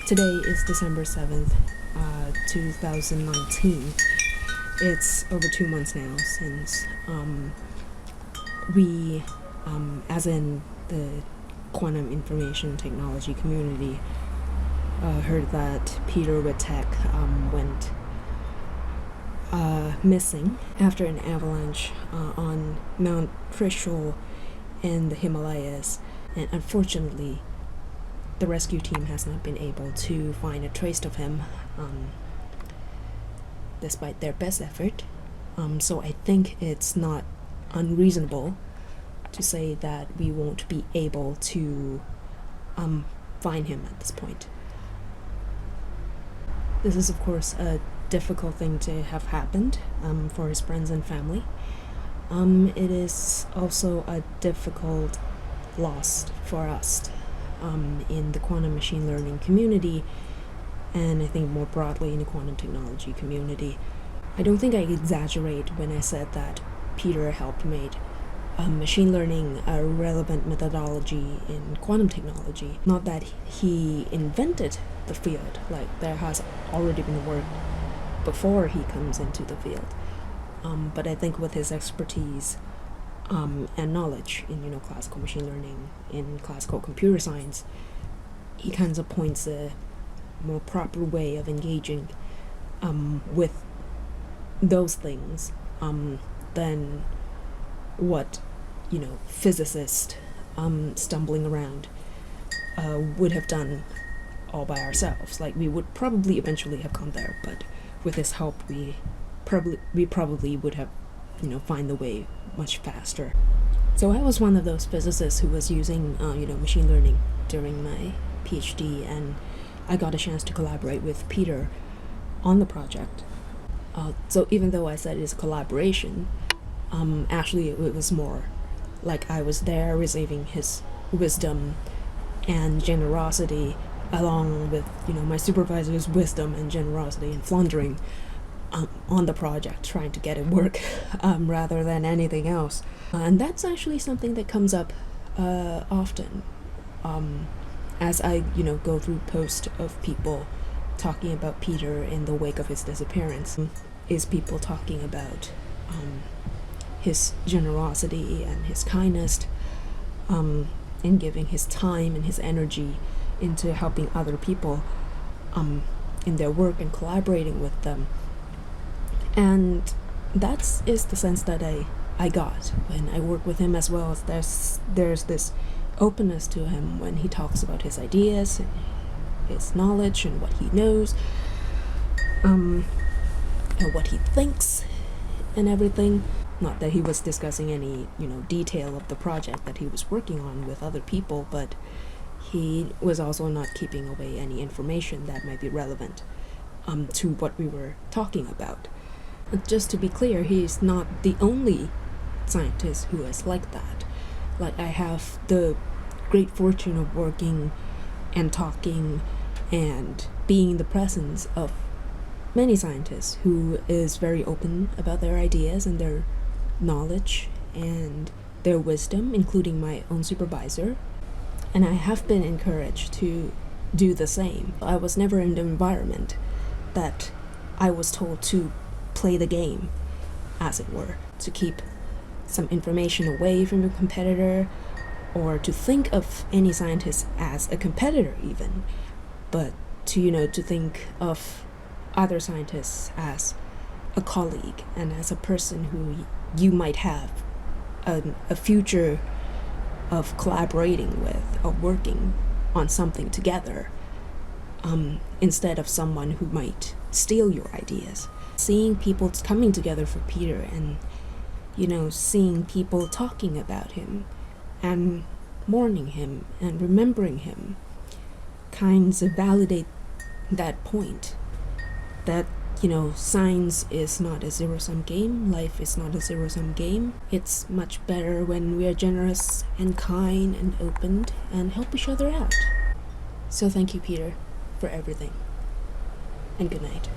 Today is December 7th, 2019. It's over 2 months now since we, as in the quantum information technology community, heard that Peter Wittek went missing after an avalanche on Mount Trishul in the Himalayas, and unfortunately the rescue team has not been able to find a trace of him despite their best effort. So I think it's not unreasonable to say that we won't be able to find him at this point. This is of course a difficult thing to have happened for his friends and family. It is also a difficult loss for us in the quantum machine learning community, and I think more broadly in the quantum technology community. I don't think I exaggerate when I said that Peter helped make machine learning a relevant methodology in quantum technology. Not that he invented the field, like there has already been work before he comes into the field. But I think with his expertise and knowledge in classical machine learning, in classical computer science, he kind of points a more proper way of engaging with those things than what physicists stumbling around would have done all by ourselves. Like, we would probably eventually have gone there, but with his help we probably would have find the way much faster. So I was one of those physicists who was using machine learning during my PhD, and I got a chance to collaborate with Peter on the project. So even though I said it's a collaboration, actually it was more like I was there receiving his wisdom and generosity, along with my supervisor's wisdom and generosity, and floundering on the project, trying to get it work rather than anything else. And that's actually something that comes up often as I go through posts of people talking about Peter in the wake of his disappearance, is people talking about his generosity and his kindness in giving his time and his energy into helping other people in their work and collaborating with them. And that is the sense that I got when I work with him, as well as there's this openness to him when he talks about his ideas and his knowledge and what he knows, and what he thinks and everything. Not that he was discussing any detail of the project that he was working on with other people, but he was also not keeping away any information that might be relevant to what we were talking about. Just to be clear, he's not the only scientist who is like that. Like, I have the great fortune of working and talking and being in the presence of many scientists who is very open about their ideas and their knowledge and their wisdom, including my own supervisor. And I have been encouraged to do the same. I was never in the environment that I was told to play the game, as it were, to keep some information away from your competitor, or to think of any scientist as a competitor even, but to think of other scientists as a colleague and as a person who you might have a future of collaborating with or working on something together, instead of someone who might steal your ideas. Seeing people coming together for Peter, and seeing people talking about him and mourning him and remembering him, kinds of validate that point that science is not a zero-sum game, life is not a zero-sum game. It's much better when we are generous and kind and open and help each other out. So thank you, Peter, for everything, and good night.